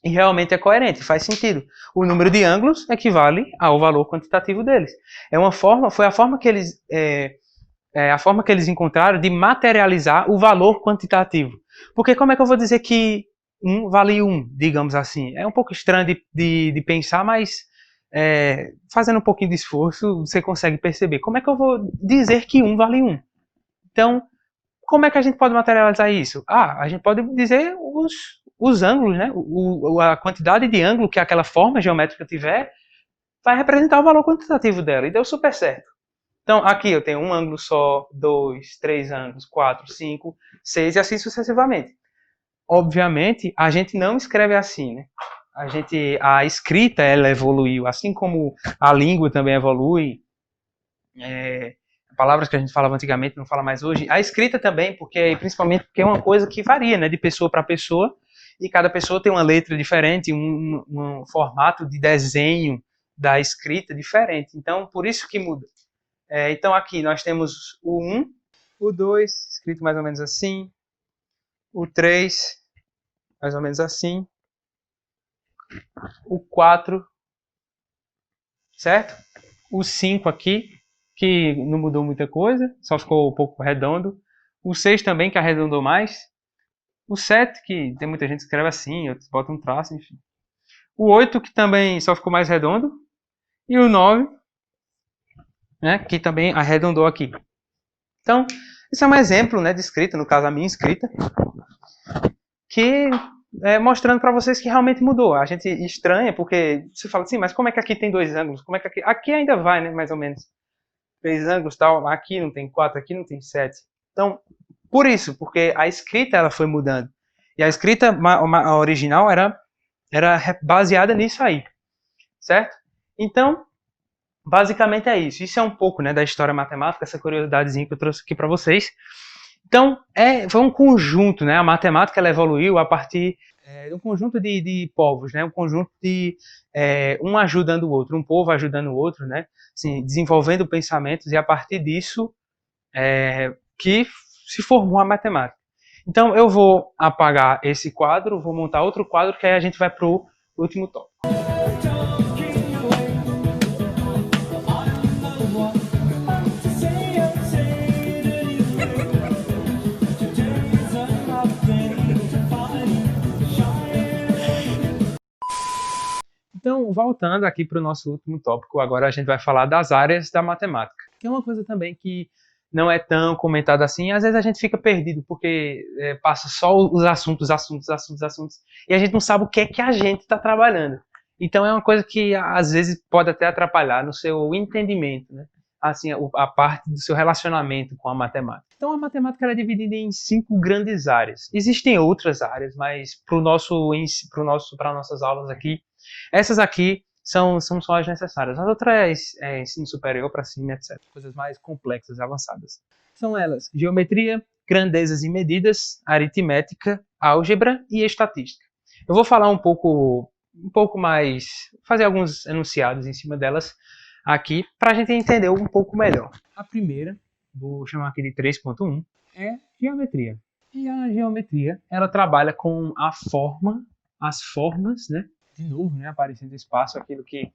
E realmente é coerente, faz sentido. O número de ângulos equivale ao valor quantitativo deles. Foi a forma que eles encontraram de materializar o valor quantitativo. Porque como é que eu vou dizer que 1 vale 1, digamos assim? É um pouco estranho de pensar, mas fazendo um pouquinho de esforço, você consegue perceber. Como é que eu vou dizer que 1 vale 1? Então, como é que a gente pode materializar isso? A gente pode dizer os ângulos, né? A quantidade de ângulo que aquela forma geométrica tiver vai representar o valor quantitativo dela. E deu super certo. Então, aqui eu tenho um ângulo só, 2, 3 ângulos, 4, 5, 6 e assim sucessivamente. Obviamente, a gente não escreve assim, né? A escrita, ela evoluiu, assim como a língua também evolui. Palavras que a gente falava antigamente não fala mais hoje. A escrita também, principalmente porque é uma coisa que varia, né, de pessoa para pessoa, e cada pessoa tem uma letra diferente, um formato de desenho da escrita diferente. Então, por isso que muda. Então, aqui nós temos o 1, o 2, escrito mais ou menos assim, o 3, mais ou menos assim, o 4, certo? O 5 aqui, que não mudou muita coisa, só ficou um pouco redondo. O 6 também, que arredondou mais. O 7, que tem muita gente que escreve assim, outros botam um traço, enfim. O 8, que também só ficou mais redondo. E o 9, né, que também arredondou aqui. Então, esse é um exemplo, né, de escrita, no caso a minha escrita, que mostrando para vocês que realmente mudou. A gente estranha, porque você fala assim, mas como é que aqui tem 2 ângulos? Como é que aqui ainda vai, né, mais ou menos. 3 ângulos, tal, aqui não tem 4, aqui não tem 7. Então, por isso, porque a escrita ela foi mudando. E a escrita a original era baseada nisso aí, certo? Então, basicamente é isso. Isso é um pouco, né, da história matemática, essa curiosidadezinha que eu trouxe aqui para vocês. Então, foi um conjunto, né? A matemática ela evoluiu a partir de um conjunto de povos, né? Um conjunto de um ajudando o outro, um povo ajudando o outro, né? Assim, desenvolvendo pensamentos e a partir disso que se formou a matemática. Então, eu vou apagar esse quadro, vou montar outro quadro que aí a gente vai para o último tópico. Então, voltando aqui para o nosso último tópico, agora a gente vai falar das áreas da matemática, que é uma coisa também que não é tão comentada assim, às vezes a gente fica perdido, porque passa só os assuntos, e a gente não sabe o que é que a gente está trabalhando. Então é uma coisa que às vezes pode até atrapalhar no seu entendimento, né? Assim, a parte do seu relacionamento com a matemática. Então a matemática ela é dividida em 5 grandes áreas. Existem outras áreas, mas para nossas aulas aqui, essas aqui são só as necessárias. As outras ensino superior para cima, etc. Coisas mais complexas, avançadas. São elas: geometria, grandezas e medidas, aritmética, álgebra e estatística. Eu vou falar um pouco mais, fazer alguns enunciados em cima delas aqui para a gente entender um pouco melhor. A primeira, vou chamar aqui de 3.1, é geometria. E a geometria, ela trabalha com as formas, né? De novo, né, aparecendo no espaço, aquilo que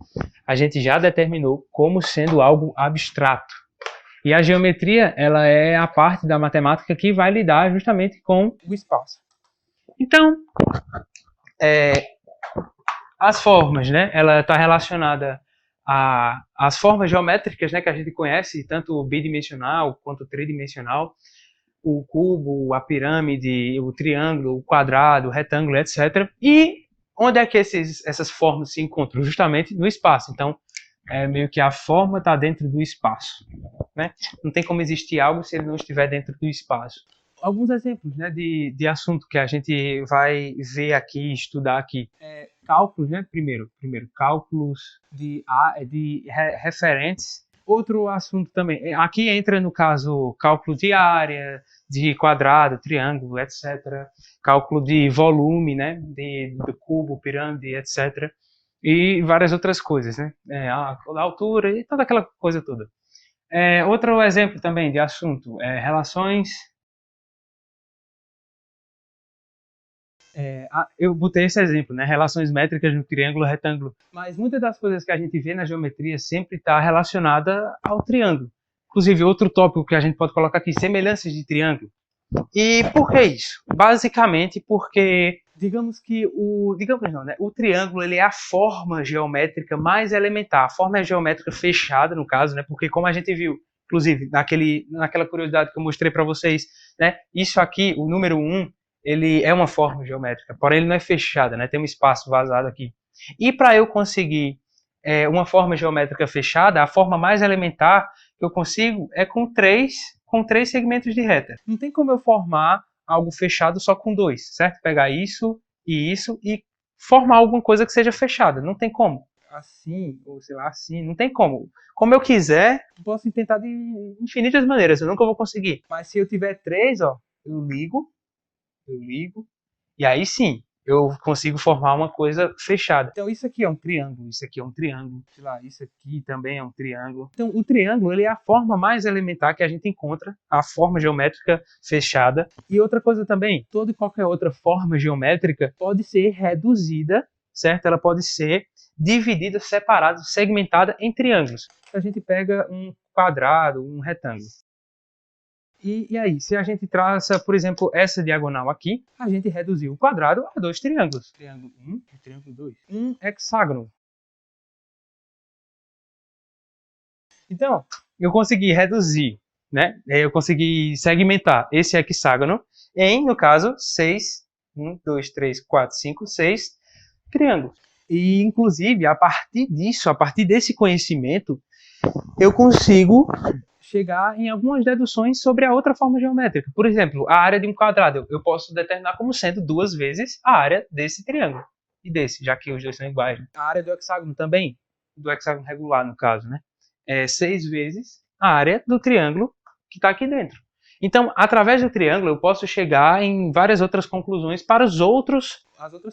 a gente já determinou como sendo algo abstrato. E a geometria, ela é a parte da matemática que vai lidar justamente com o espaço. Então, as formas, né, ela está relacionada às formas geométricas, né, que a gente conhece, tanto bidimensional quanto tridimensional, o cubo, a pirâmide, o triângulo, o quadrado, o retângulo, etc. E onde é que essas formas se encontram? Justamente no espaço. Então, meio que a forma está dentro do espaço, né? Não tem como existir algo se ele não estiver dentro do espaço. Alguns exemplos, né, de assunto que a gente vai ver aqui, estudar aqui. Cálculos, né? Primeiro cálculos de referentes. Outro assunto também. Aqui entra, no caso, cálculo de área, de quadrado, triângulo, etc. Cálculo de volume, né? Do cubo, pirâmide, etc. E várias outras coisas, né? A altura e toda aquela coisa toda. Outro exemplo também de assunto é relações. Eu botei esse exemplo, né? Relações métricas no triângulo retângulo. Mas muitas das coisas que a gente vê na geometria sempre está relacionada ao triângulo. Inclusive, outro tópico que a gente pode colocar aqui, semelhanças de triângulo. E por que isso? Basicamente porque, digamos não, né? O triângulo ele é a forma geométrica mais elementar. A forma geométrica fechada, no caso, né? Porque como a gente viu, inclusive, naquela curiosidade que eu mostrei para vocês, né? Isso aqui, o número 1, ele é uma forma geométrica, porém ele não é fechada, né? Tem um espaço vazado aqui. E para eu conseguir uma forma geométrica fechada, a forma mais elementar que eu consigo é com três segmentos de reta. Não tem como eu formar algo fechado só com 2, certo? Pegar isso e formar alguma coisa que seja fechada. Não tem como. Assim, ou sei lá, assim, não tem como. Como eu quiser, eu posso tentar de infinitas maneiras, eu nunca vou conseguir. Mas se eu tiver 3, ó, eu ligo, e aí sim, eu consigo formar uma coisa fechada. Então isso aqui é um triângulo, isso aqui é um triângulo, sei lá, isso aqui também é um triângulo. Então o triângulo ele é a forma mais elementar que a gente encontra, a forma geométrica fechada. E outra coisa também, toda e qualquer outra forma geométrica pode ser reduzida, certo? Ela pode ser dividida, separada, segmentada em triângulos. A gente pega um quadrado, um retângulo. E aí, se a gente traça, por exemplo, essa diagonal aqui, a gente reduziu o quadrado a 2 triângulos. Triângulo 1 e triângulo 2. Um hexágono. Então, eu consegui reduzir, né? Eu consegui segmentar esse hexágono em, no caso, 6, 1, 2, 3, 4, 5, 6 triângulos. E, inclusive, a partir disso, a partir desse conhecimento, eu consigo chegar em algumas deduções sobre a outra forma geométrica. Por exemplo, a área de um quadrado, eu posso determinar como sendo 2 vezes a área desse triângulo e desse, já que os dois são iguais. A área do hexágono também, do hexágono regular, no caso, né? É 6 vezes a área do triângulo que está aqui dentro. Então, através do triângulo, eu posso chegar em várias outras conclusões para as outras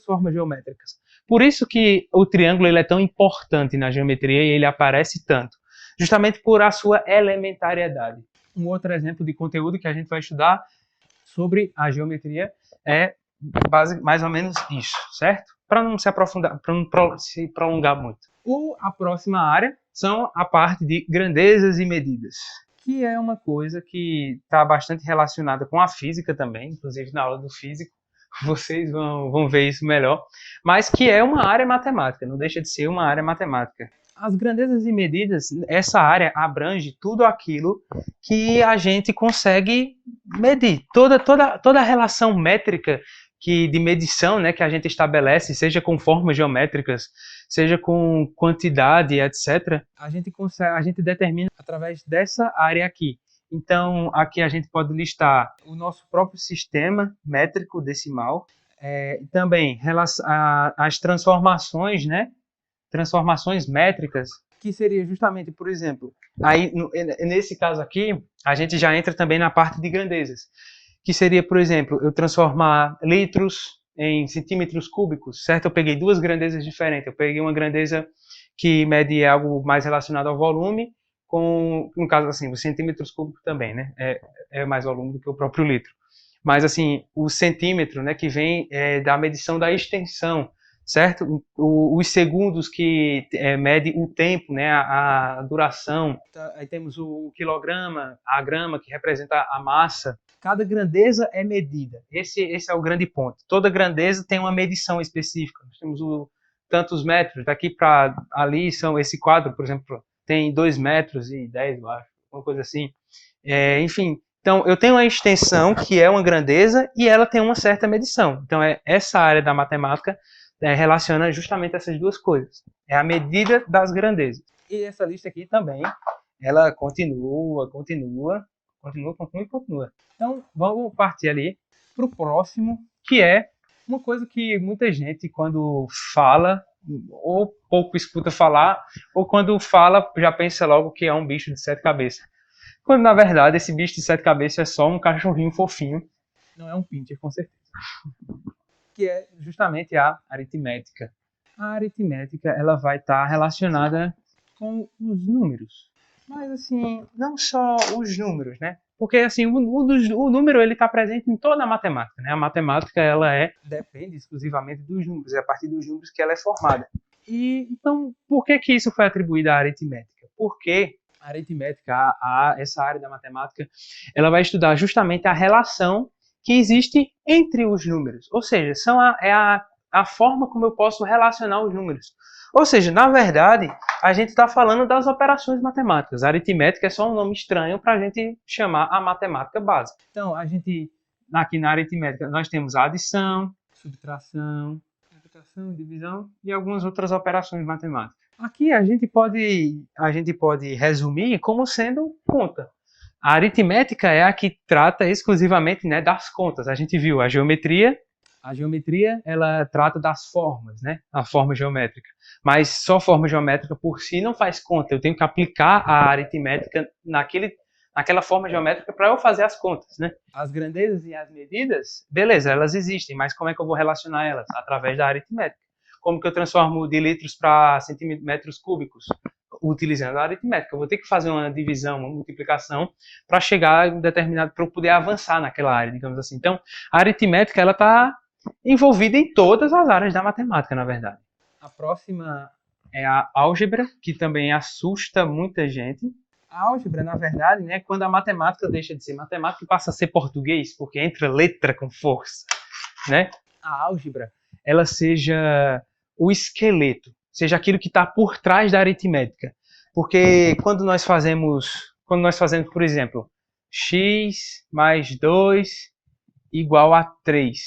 formas geométricas. Por isso que o triângulo ele é tão importante na geometria e ele aparece tanto, justamente por a sua elementariedade. Um outro exemplo de conteúdo que a gente vai estudar sobre a geometria é mais ou menos isso, certo? Para não se aprofundar, para não se prolongar muito. A próxima área são a parte de grandezas e medidas, que é uma coisa que está bastante relacionada com a física também, inclusive na aula do físico, vocês vão ver isso melhor, mas que é uma área matemática, não deixa de ser uma área matemática. As grandezas e medidas, essa área abrange tudo aquilo que a gente consegue medir, toda a relação métrica de medição, né, que a gente estabelece, seja com formas geométricas, seja com quantidade, etc., a gente determina através dessa área aqui. Então, aqui a gente pode listar o nosso próprio sistema métrico decimal, também as transformações, né, transformações métricas, que seria justamente, por exemplo, aí, nesse caso aqui, a gente já entra também na parte de grandezas, que seria, por exemplo, eu transformar litros em centímetros cúbicos, certo? Eu peguei duas grandezas diferentes. Eu peguei uma grandeza que mede algo mais relacionado ao volume, no caso, assim, os centímetros cúbicos também, né? É mais volume do que o próprio litro. Mas, assim, o centímetro, né, que vem da medição da extensão, certo? Os segundos que mede o tempo, né, a duração. Aí temos o quilograma, a grama, que representa a massa. Cada grandeza é medida. Esse é o grande ponto. Toda grandeza tem uma medição específica. Nós temos tantos metros. Daqui para ali, esse quadro, por exemplo, tem 2 metros e 10, eu acho. Uma coisa assim. Enfim, então eu tenho uma extensão que é uma grandeza e ela tem uma certa medição. Então essa área da matemática relaciona justamente essas duas coisas. É a medida das grandezas. E essa lista aqui também, ela continua. Então, vamos partir ali para o próximo, que é uma coisa que muita gente, quando fala, ou pouco escuta falar, ou quando fala, já pensa logo que é um bicho de 7 cabeças. Quando, na verdade, esse bicho de 7 cabeças é só um cachorrinho fofinho. Não é um pincher, com certeza. Que é justamente a aritmética. A aritmética, ela vai estar relacionada com os números. Mas, assim, não só os números, né? Porque, assim, o número, ele está presente em toda a matemática, né? A matemática, ela depende exclusivamente dos números. É a partir dos números que ela é formada. E, então, por que isso foi atribuído à aritmética? Porque a aritmética, essa área da matemática, ela vai estudar justamente a relação que existe entre os números. Ou seja, a forma como eu posso relacionar os números. Ou seja, na verdade, a gente está falando das operações matemáticas. A aritmética é só um nome estranho para a gente chamar a matemática básica. Então, aqui na aritmética, nós temos a adição, subtração, multiplicação, divisão e algumas outras operações matemáticas. Aqui a gente pode resumir como sendo conta. A aritmética é a que trata exclusivamente, né, das contas. A gente viu a geometria. A geometria, ela trata das formas, né? A forma geométrica. Mas só forma geométrica por si não faz conta. Eu tenho que aplicar a aritmética naquela forma geométrica para eu fazer as contas, né? As grandezas e as medidas, beleza, elas existem, mas como é que eu vou relacionar elas? Através da aritmética. Como que eu transformo de litros para centímetros cúbicos? Utilizando a aritmética. Eu vou ter que fazer uma divisão, uma multiplicação para chegar em determinado, para eu poder avançar naquela área, digamos assim. Então, a aritmética, ela está envolvida em todas as áreas da matemática, na verdade. A próxima é a álgebra, que também assusta muita gente. A álgebra, na verdade, né, quando a matemática deixa de ser matemática e passa a ser português, porque entra letra com força, né? A álgebra, ela seja o esqueleto, seja aquilo que está por trás da aritmética. Porque quando nós fazemos, por exemplo, x mais 2 igual a 3.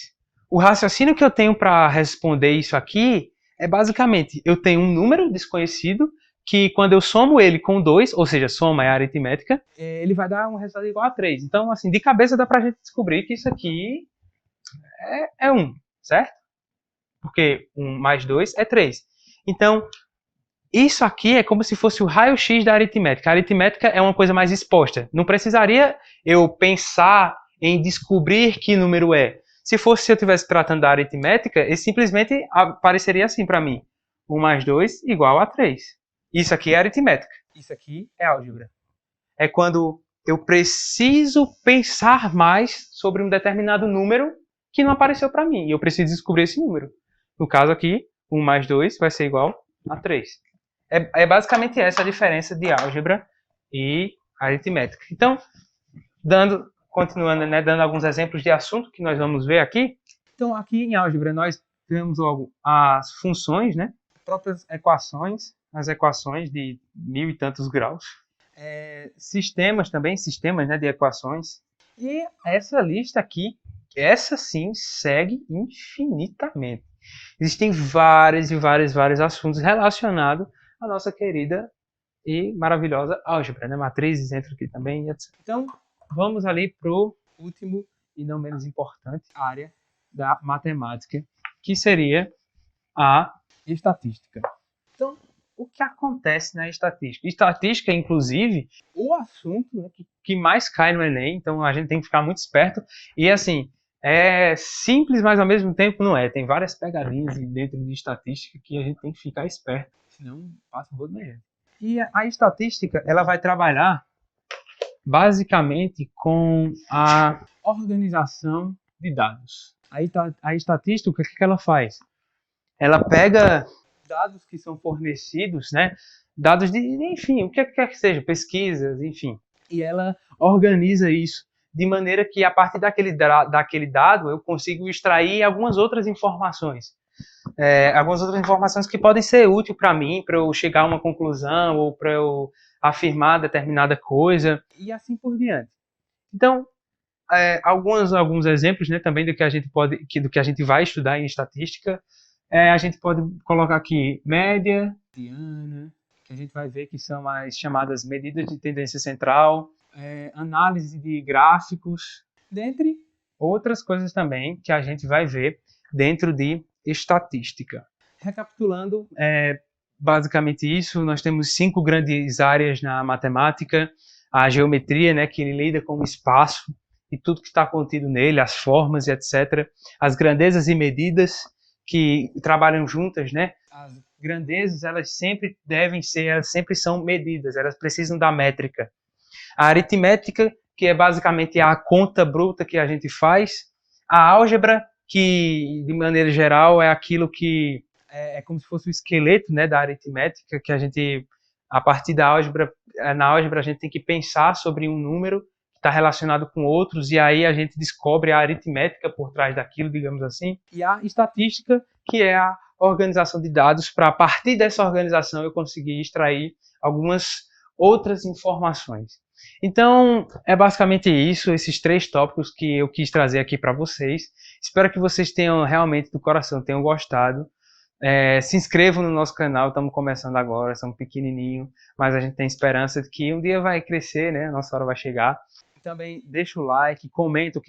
O raciocínio que eu tenho para responder isso aqui é basicamente, eu tenho um número desconhecido que quando eu somo ele com 2, ou seja, soma é aritmética, ele vai dar um resultado igual a 3. Então, assim, de cabeça dá pra gente descobrir que isso aqui é 1, certo? Porque 1 mais 2 é 3. Então, isso aqui é como se fosse o raio-x da aritmética. A aritmética é uma coisa mais exposta. Não precisaria eu pensar em descobrir que número é. Se eu estivesse tratando da aritmética, ele simplesmente apareceria assim para mim. 1 mais 2 igual a 3. Isso aqui é aritmética. Isso aqui é álgebra. É quando eu preciso pensar mais sobre um determinado número que não apareceu para mim. E eu preciso descobrir esse número. No caso aqui, 1 mais 2 vai ser igual a 3. É basicamente essa a diferença de álgebra e aritmética. Então, continuando, né, dando alguns exemplos de assunto que nós vamos ver aqui. Então, aqui em álgebra, nós temos logo as funções, né, próprias equações, as equações de 1000 e tantos graus. Sistemas também, né, de equações. E essa lista aqui, essa sim, segue infinitamente. Existem vários assuntos relacionados à nossa querida e maravilhosa álgebra, né? Matrizes entra aqui também, etc. Então, vamos ali para o último e não menos importante área da matemática, que seria a estatística. Então, o que acontece na estatística? Estatística, inclusive, o assunto, né, que mais cai no Enem, então a gente tem que ficar muito esperto. E assim, é simples, mas ao mesmo tempo não é. Tem várias pegadinhas dentro de estatística que a gente tem que ficar esperto, senão passa o rodo na gente. E a estatística, ela vai trabalhar basicamente com a organização de dados. A estatística, o que ela faz? Ela pega dados que são fornecidos, né? Dados de, enfim, o que quer que seja, pesquisas, enfim. E ela organiza isso de maneira que a partir daquele dado eu consigo extrair algumas outras informações. Algumas outras informações que podem ser úteis para mim, para eu chegar a uma conclusão ou para eu afirmar determinada coisa e assim por diante. Então, alguns exemplos, né, também do que a gente vai estudar em estatística. A gente pode colocar aqui média, mediana, que a gente vai ver que são as chamadas medidas de tendência central, análise de gráficos, dentre outras coisas também que a gente vai ver dentro de estatística. Recapitulando, basicamente isso, nós temos 5 grandes áreas na matemática: a geometria, né, que lida com o espaço e tudo que está contido nele, as formas e etc. As grandezas e medidas, que trabalham juntas, né? As grandezas, elas sempre são medidas, elas precisam da métrica. A aritmética, que é basicamente a conta bruta que a gente faz. A álgebra, que de maneira geral é aquilo que é como se fosse o esqueleto, né, da aritmética, que a gente, a partir da álgebra, na álgebra a gente tem que pensar sobre um número que está relacionado com outros, e aí a gente descobre a aritmética por trás daquilo, digamos assim. E a estatística, que é a organização de dados, para a partir dessa organização eu conseguir extrair algumas outras informações. Então, é basicamente isso, esses 3 tópicos que eu quis trazer aqui para vocês. Espero que vocês tenham realmente do coração, tenham gostado. Se inscrevam no nosso canal, estamos começando agora, somos pequenininho, mas a gente tem esperança de que um dia vai crescer, né? A nossa hora vai chegar. Também deixa o like, comenta o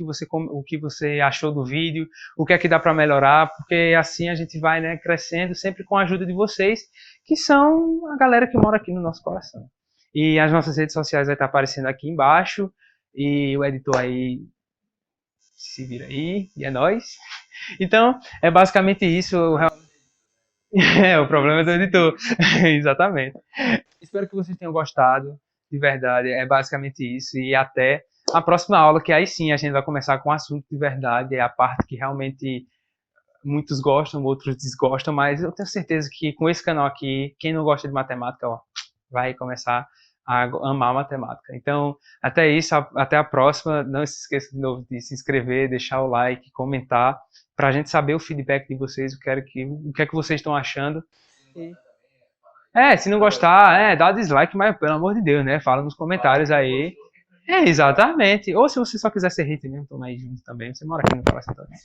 que você achou do vídeo, o que é que dá para melhorar, porque assim a gente vai, né, crescendo sempre com a ajuda de vocês, que são a galera que mora aqui no nosso coração. E as nossas redes sociais vai estar aparecendo aqui embaixo, e o editor aí se vira aí, e é nóis. Então, é basicamente isso. O problema é do editor. Exatamente. Espero que vocês tenham gostado. De verdade, é basicamente isso. E até a próxima aula, que aí sim a gente vai começar com um assunto de verdade. É a parte que realmente muitos gostam, outros desgostam. Mas eu tenho certeza que com esse canal aqui, quem não gosta de matemática, ó, vai começar a amar matemática. Então, até isso, até a próxima. Não se esqueça de novo de se inscrever, deixar o like, comentar, para a gente saber o feedback de vocês, o que é que vocês estão achando. Se não gostar, dá dislike, mas pelo amor de Deus, né? Fala nos comentários aí. Exatamente. Ou se você só quiser ser hater mesmo, toma aí junto também. Você mora aqui no Coração também.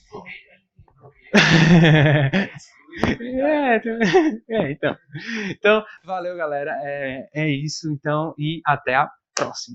Então, valeu, galera. É isso, então, e até a próxima.